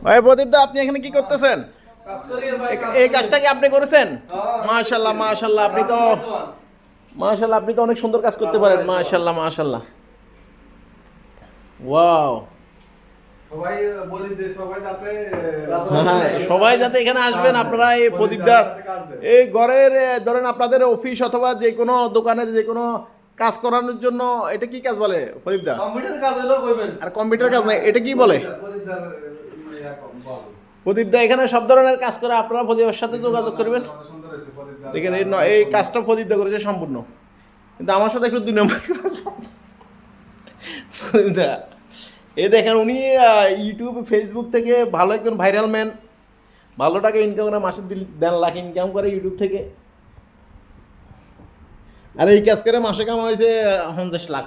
ভাই প্রদীপ দা, আপনি এখানে কি করতেছেন? এই কাজটা কি আপনি করেছেন? মাশাআল্লাহ মাশাআল্লাহ, আপনি তো অনেক সুন্দর কাজ করতে পারেন। মাশাআল্লাহ মাশাআল্লাহ, ওয়াও। সবাই বলি যে সবাই যাতে এখানে আসবেন আপনারা। এই প্রদীপদার এই ঘরের ধরেন আপনাদের অফিস অথবা যে কোনো দোকানের যে কোনো কাজ করানোর জন্য, এটা কি কাজ বলে প্রদীপদা? কম্পিউটার কাজ হলো কইবেন। আর কম্পিউটার কাজ নাই, এটা কি বলে? প্রদীপদা এখানে সব ধরনের কাজ করে, আপনারা প্রদীপের সাথে যোগাযোগ করবেন। দেখেন এই কাজটা প্রদীপদা করেছে সম্পূর্ণ, কিন্তু আমার সাথে একটু 2 নম্বর প্রদীপদা। এই দেখেন উনি ইউটিউব ফেসবুক থেকে ভালো একজন ভাইরাল ম্যান, ভালো টাকা ইনকাম করে, মাসে 1.5 লাখ ইনকাম করে ইউটিউব থেকে। আর এই কাজ করে মাসে কাম হয়েছে 50 লাখ।